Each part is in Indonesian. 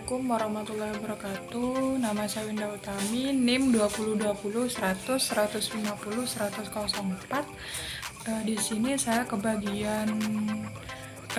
Assalamualaikum warahmatullahi wabarakatuh. Nama saya Winda Utami, NIM 2020 100 150 104. Di sini saya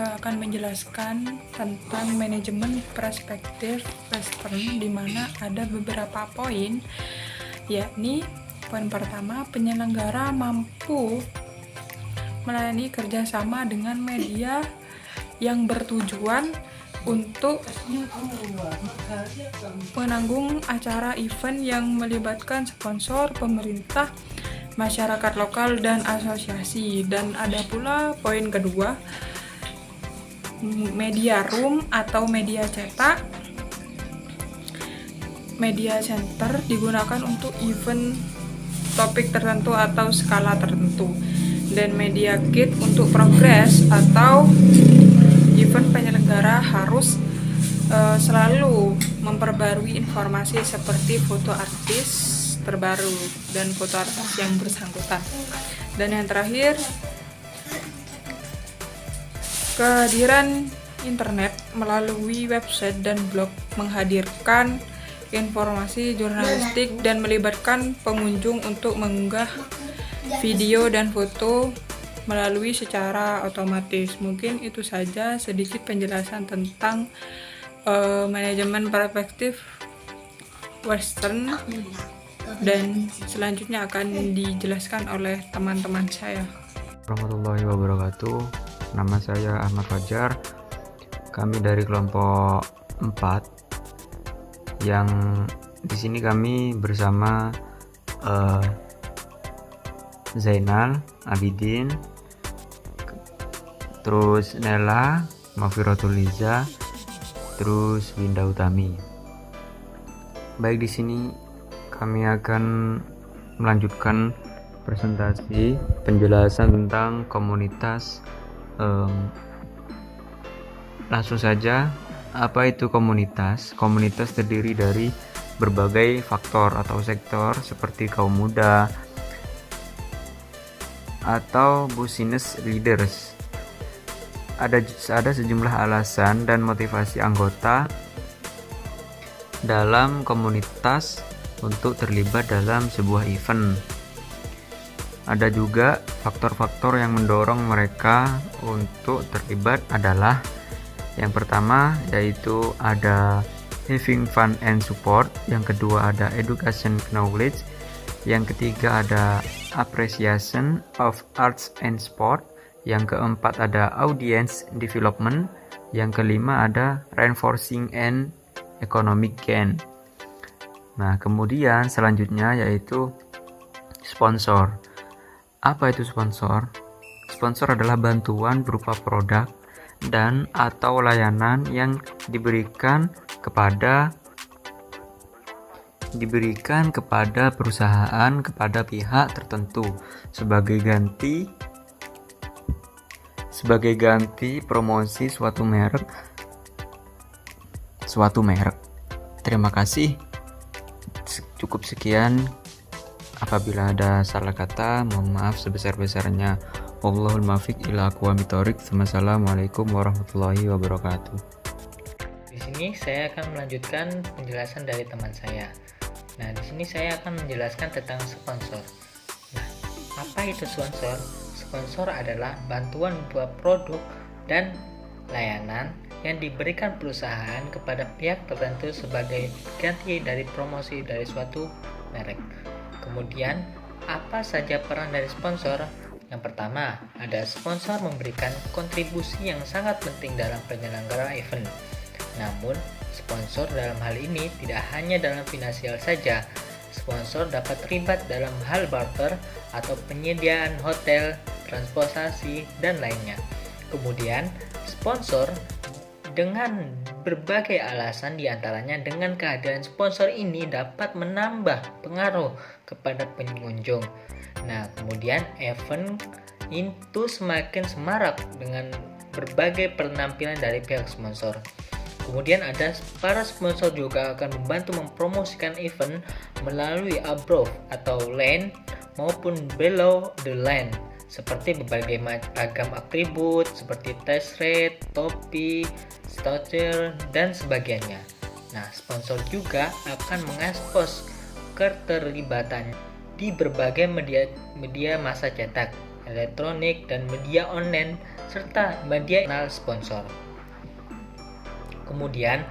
akan menjelaskan tentang manajemen perspektif Western, di mana ada beberapa poin, yakni poin pertama, penyelenggara mampu melayani kerjasama dengan media yang bertujuan untuk menanggung acara event yang melibatkan sponsor, pemerintah, masyarakat lokal, dan asosiasi. Dan ada pula poin kedua, media room atau media cetak. Media center digunakan untuk event topik tertentu atau skala tertentu, dan media kit untuk progres atau event penyelenggara harus selalu memperbarui informasi seperti foto artis terbaru dan foto artis yang bersangkutan. Dan yang terakhir, kehadiran internet melalui website dan blog menghadirkan informasi jurnalistik dan melibatkan pengunjung untuk mengunggah video dan foto melalui secara otomatis. Mungkin itu saja sedikit penjelasan tentang manajemen perspektif Western, dan selanjutnya akan dijelaskan oleh teman-teman saya. Warahmatullahi wabarakatuh. Nama saya Ahmad Fajar. Kami dari kelompok 4 yang di sini kami bersama Zainal Abidin, terus Nela Mafiratul Liza, terus Winda Utami. Baik, di sini kami akan melanjutkan presentasi penjelasan tentang komunitas. Langsung saja, apa itu komunitas? Komunitas terdiri dari berbagai faktor atau sektor seperti kaum muda atau business leaders. Ada sejumlah alasan dan motivasi anggota dalam komunitas untuk terlibat dalam sebuah event. Ada juga faktor-faktor yang mendorong mereka untuk terlibat adalah yang pertama yaitu ada having fun and support, yang kedua ada education knowledge, yang ketiga ada appreciation of arts and sport, yang keempat ada audience development, yang kelima ada reinforcing and economic gain. Nah, kemudian selanjutnya yaitu sponsor. Apa itu sponsor? Sponsor adalah bantuan berupa produk dan atau layanan yang diberikan kepada perusahaan kepada pihak tertentu sebagai ganti promosi suatu merek. Terima kasih. Cukup sekian. Apabila ada salah kata, mohon maaf sebesar-besarnya. Wallahul muwaffiq ila aqwamit thoriq. Wassalamualaikum warahmatullahi wabarakatuh. Di sini saya akan melanjutkan penjelasan dari teman saya. Nah, di sini saya akan menjelaskan tentang sponsor. Nah, apa itu sponsor? Sponsor adalah bantuan buat produk dan layanan yang diberikan perusahaan kepada pihak tertentu sebagai ganti dari promosi dari suatu merek. Kemudian, apa saja peran dari sponsor? Yang pertama, ada sponsor memberikan kontribusi yang sangat penting dalam penyelenggara event. Namun, sponsor dalam hal ini tidak hanya dalam finansial saja. Sponsor dapat terlibat dalam hal barter atau penyediaan hotel, transportasi, dan lainnya. Kemudian, sponsor dengan berbagai alasan, diantaranya dengan kehadiran sponsor ini dapat menambah pengaruh kepada pengunjung. Nah, kemudian event itu semakin semarak dengan berbagai penampilan dari pihak sponsor. Kemudian ada para sponsor juga akan membantu mempromosikan event melalui above atau lane maupun below the line, seperti berbagai ragam atribut seperti t-shirt, topi, stature, dan sebagainya. Nah, sponsor juga akan mengekspos keterlibatan di berbagai media massa cetak, elektronik, dan media online, serta media internal sponsor. Kemudian,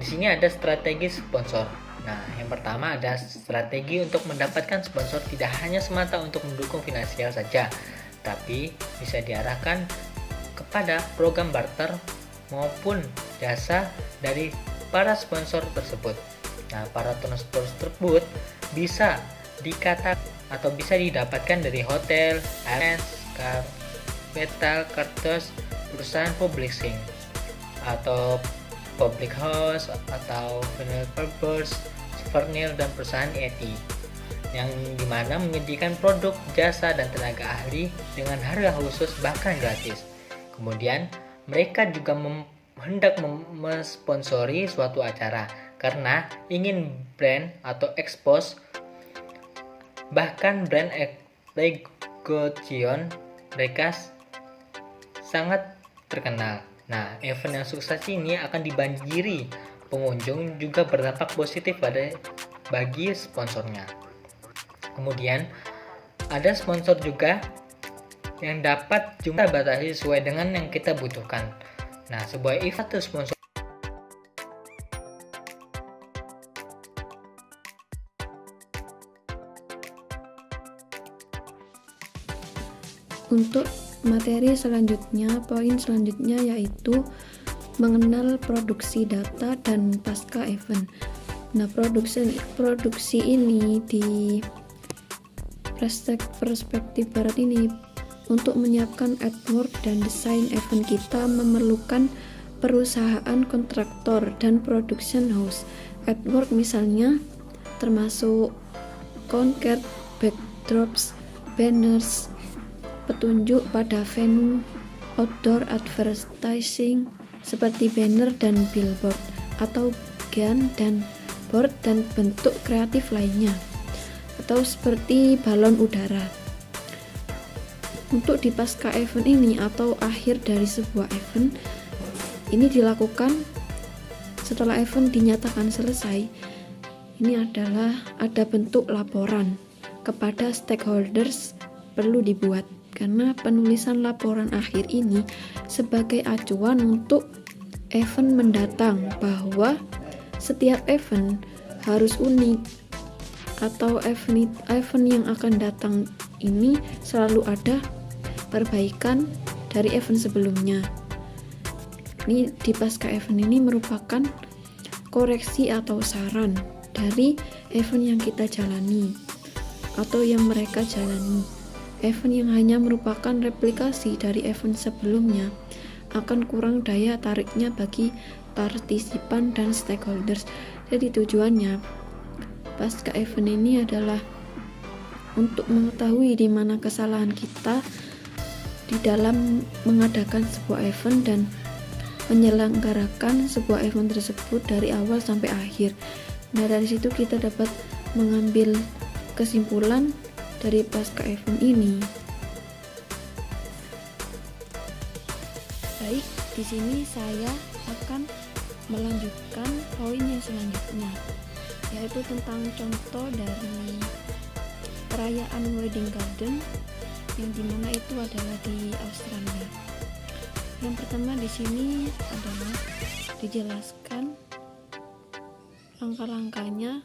di sini ada strategi sponsor. Nah, yang pertama ada strategi untuk mendapatkan sponsor tidak hanya semata untuk mendukung finansial saja, tapi bisa diarahkan kepada program barter maupun jasa dari para sponsor tersebut. Nah, para sponsor tersebut bisa dikatakan atau bisa didapatkan dari hotel, agensi, metal, kertas, perusahaan publishing, atau public house, atau developers, souvenir, dan perusahaan IT, yang dimana menyediakan produk, jasa, dan tenaga ahli dengan harga khusus bahkan gratis. Kemudian mereka juga hendak mensponsori suatu acara karena ingin brand atau expose, bahkan brand Legotion mereka sangat terkenal. Nah, event yang sukses ini akan dibanjiri pengunjung, juga berdampak positif bagi sponsornya. Kemudian ada sponsor juga yang dapat jumlah batasi sesuai dengan yang kita butuhkan. Nah, sebuah event atau sponsor Untuk materi selanjutnya, poin selanjutnya yaitu mengenal produksi data dan pasca event. Nah, produksi ini di perspektif barat ini, untuk menyiapkan artwork dan desain event kita memerlukan perusahaan kontraktor dan production house. Artwork misalnya termasuk concert, backdrops, banners, petunjuk pada venue, outdoor advertising seperti banner dan billboard, atau bagian dan board dan bentuk kreatif lainnya, atau seperti balon udara. Untuk di pasca event ini atau akhir dari sebuah event ini dilakukan setelah event dinyatakan selesai. Ini adalah ada bentuk laporan kepada stakeholders perlu dibuat, karena penulisan laporan akhir ini sebagai acuan untuk event mendatang, bahwa setiap event harus unik, atau event yang akan datang ini selalu ada perbaikan dari event sebelumnya. Ini di pasca event ini merupakan koreksi atau saran dari event yang kita jalani atau yang mereka jalani. Event yang hanya merupakan replikasi dari event sebelumnya akan kurang daya tariknya bagi partisipan dan stakeholders. Jadi tujuannya pasca event ini adalah untuk mengetahui di mana kesalahan kita di dalam mengadakan sebuah event dan menyelenggarakan sebuah event tersebut dari awal sampai akhir. Nah, dari situ kita dapat mengambil kesimpulan dari pasca event ini. Baik, di sini saya akan melanjutkan poin yang selanjutnya, yaitu tentang contoh dari perayaan wedding garden yang dimana itu adalah di Australia. Yang pertama di sini adalah dijelaskan langkah-langkahnya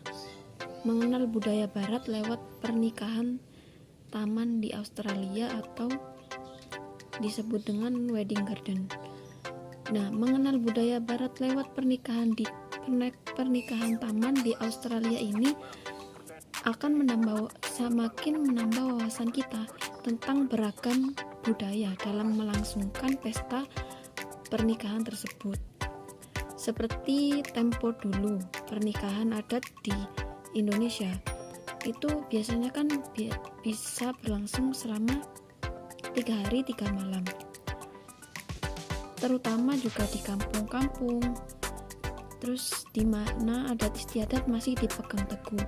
mengenal budaya barat lewat pernikahan taman di Australia atau disebut dengan wedding garden. Nah, mengenal budaya barat lewat pernikahan taman di Australia ini akan semakin menambah wawasan kita tentang beragam budaya dalam melangsungkan pesta pernikahan tersebut. Seperti tempo dulu pernikahan adat di Indonesia itu biasanya kan bisa berlangsung selama 3 hari 3 malam, terutama juga di kampung-kampung, terus di mana adat istiadat masih dipegang teguh.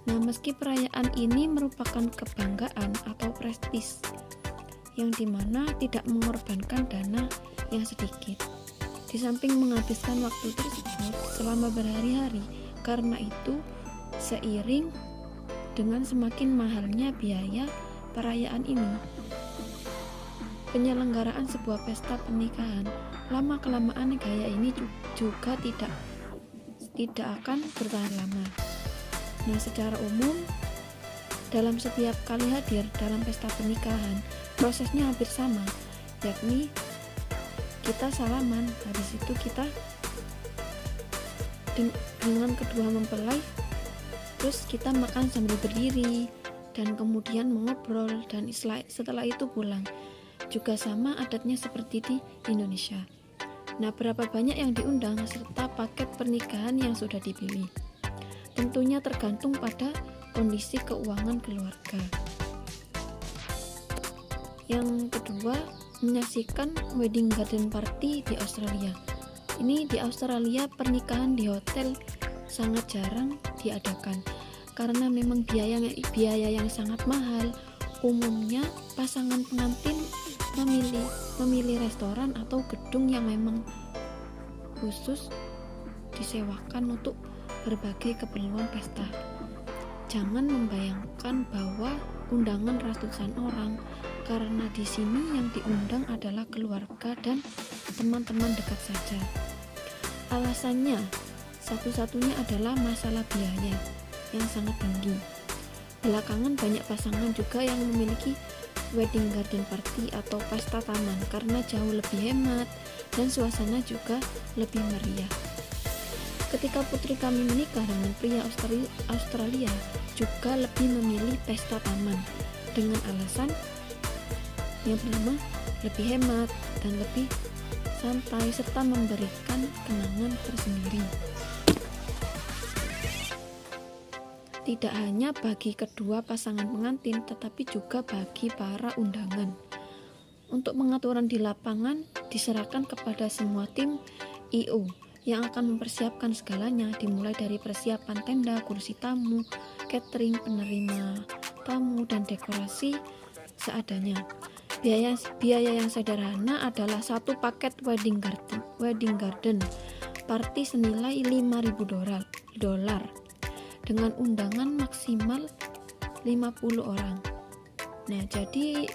Nah, meski perayaan ini merupakan kebanggaan atau prestis yang dimana tidak mengorbankan dana yang sedikit. Di samping menghabiskan waktu tersebut selama berhari-hari, karena itu seiring dengan semakin mahalnya biaya perayaan ini, penyelenggaraan sebuah pesta pernikahan lama-kelamaan gaya ini juga tidak akan bertahan lama. Nah, secara umum dalam setiap kali hadir dalam pesta pernikahan, prosesnya hampir sama, yakni kita salaman, habis itu kita dengan kedua mempelai, terus kita makan sambil berdiri dan kemudian mengobrol, dan setelah itu pulang. Juga sama adatnya seperti di Indonesia. Nah, berapa banyak yang diundang serta paket pernikahan yang sudah dipilih tentunya tergantung pada kondisi keuangan keluarga. Yang kedua, menyaksikan wedding garden party di Australia. Ini di Australia pernikahan di hotel sangat jarang diadakan karena memang biaya yang sangat mahal. Umumnya pasangan pengantin memilih restoran atau gedung yang memang khusus disewakan untuk berbagai keperluan pesta. Jangan membayangkan bahwa undangan ratusan orang, karena di sini yang diundang adalah keluarga dan teman-teman dekat saja. Alasannya satu-satunya adalah masalah biaya yang sangat tinggi. Belakangan banyak pasangan juga yang memiliki wedding garden party atau pesta taman karena jauh lebih hemat dan suasana juga lebih meriah. Ketika putri kami menikah dengan pria Australia juga lebih memilih pesta taman dengan alasan yang pertama lebih hemat dan lebih santai serta memberikan kenangan tersendiri. Tidak hanya bagi kedua pasangan pengantin, tetapi juga bagi para undangan. Untuk pengaturan di lapangan diserahkan kepada semua tim I.O. yang akan mempersiapkan segalanya, dimulai dari persiapan tenda, kursi tamu, catering, penerima tamu, dan dekorasi seadanya. Biaya yang sederhana adalah satu paket wedding garden party senilai $5.000 dengan undangan maksimal 50 orang. Nah, jadi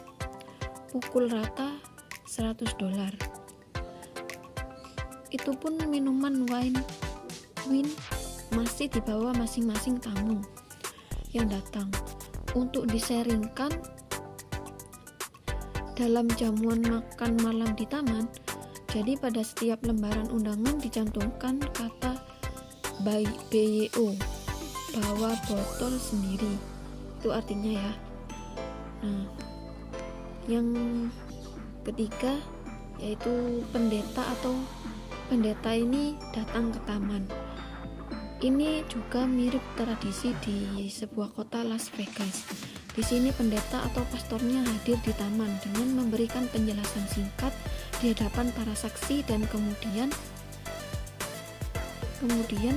pukul rata $100. Itu pun minuman wine masih dibawa masing-masing tamu yang datang untuk diseringkan dalam jamuan makan malam di taman. Jadi pada setiap lembaran undangan dicantumkan kata BYO, bawa botol sendiri. Itu artinya ya. Nah, yang ketiga yaitu pendeta ini datang ke taman. Ini juga mirip tradisi di sebuah kota Las Vegas. Di sini pendeta atau pastornya hadir di taman dengan memberikan penjelasan singkat di hadapan para saksi dan kemudian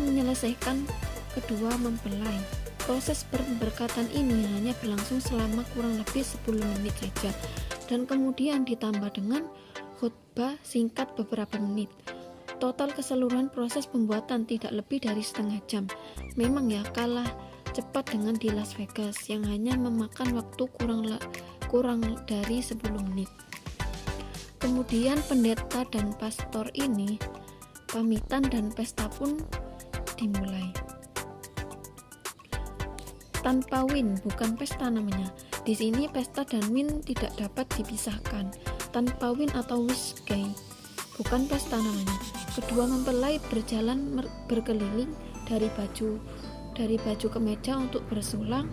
menyelesaikan kedua mempelai. Proses pemberkatan ini hanya berlangsung selama kurang lebih 10 menit saja dan kemudian ditambah dengan khutbah singkat beberapa menit. Total keseluruhan proses pembuatan tidak lebih dari setengah jam. Memang ya kalah cepat dengan di Las Vegas yang hanya memakan waktu kurang dari 10 menit. Kemudian pendeta dan pastor ini pamitan dan pesta pun dimulai. Tanpa win, bukan pesta namanya. Di sini pesta dan win tidak dapat dipisahkan. Tanpa win atau whiskey, bukan pesta namanya. Kedua mempelai berjalan berkeliling dari baju ke meja untuk bersulang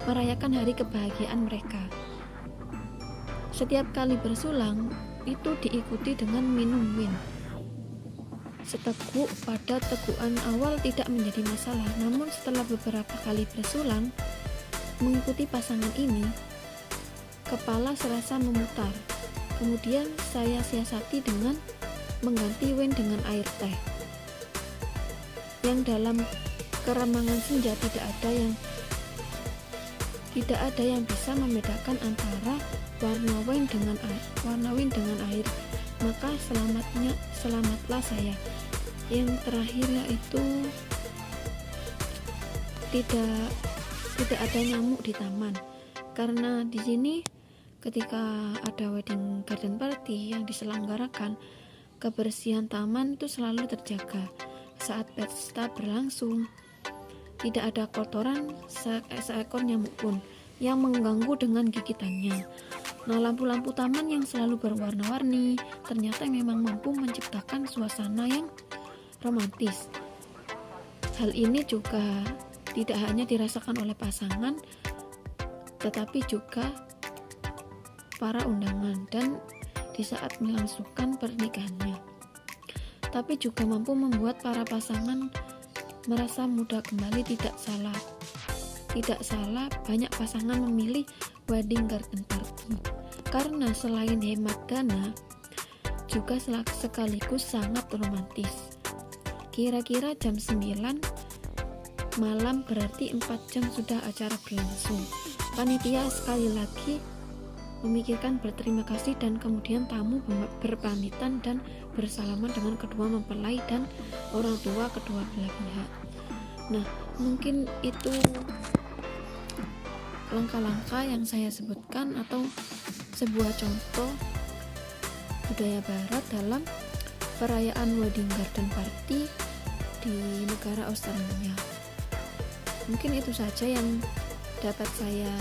merayakan hari kebahagiaan mereka. Setiap kali bersulang itu diikuti dengan minum win. Seteguk pada tegukan awal tidak menjadi masalah, namun setelah beberapa kali bersulang mengikuti pasangan ini, kepala serasa memutar. Kemudian saya siasati dengan mengganti wine dengan air teh. Yang dalam keremangan senja tidak ada yang bisa membedakan antara warna wine dengan air. maka selamatlah saya. Yang terakhir yaitu tidak ada nyamuk di taman, karena di sini ketika ada wedding garden party yang diselenggarakan, kebersihan taman itu selalu terjaga. Saat pesta berlangsung, tidak ada kotoran seekor nyamuk pun yang mengganggu dengan gigitannya. Nah, lampu-lampu taman yang selalu berwarna-warni ternyata memang mampu menciptakan suasana yang romantis. Hal ini juga tidak hanya dirasakan oleh pasangan, tetapi juga para undangan dan di saat melangsungkan pernikahannya. Tapi juga mampu membuat para pasangan merasa muda kembali. Tidak salah banyak pasangan memilih wedding garden party karena selain hemat dana juga sekaligus sangat romantis. Kira-kira jam 9 malam berarti 4 jam sudah acara berlangsung. Panitia sekali lagi memikirkan berterima kasih dan kemudian tamu berpamitan dan bersalaman dengan kedua mempelai dan orang tua kedua belah pihak. Nah, mungkin itu langkah-langkah yang saya sebutkan atau sebuah contoh budaya barat dalam perayaan wedding garden party di negara Australia. Mungkin itu saja yang dapat saya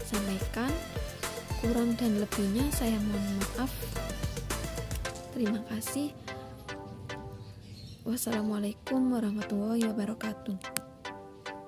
sampaikan. Kurang dan lebihnya saya mohon maaf. Terima kasih. Wassalamualaikum warahmatullahi wabarakatuh.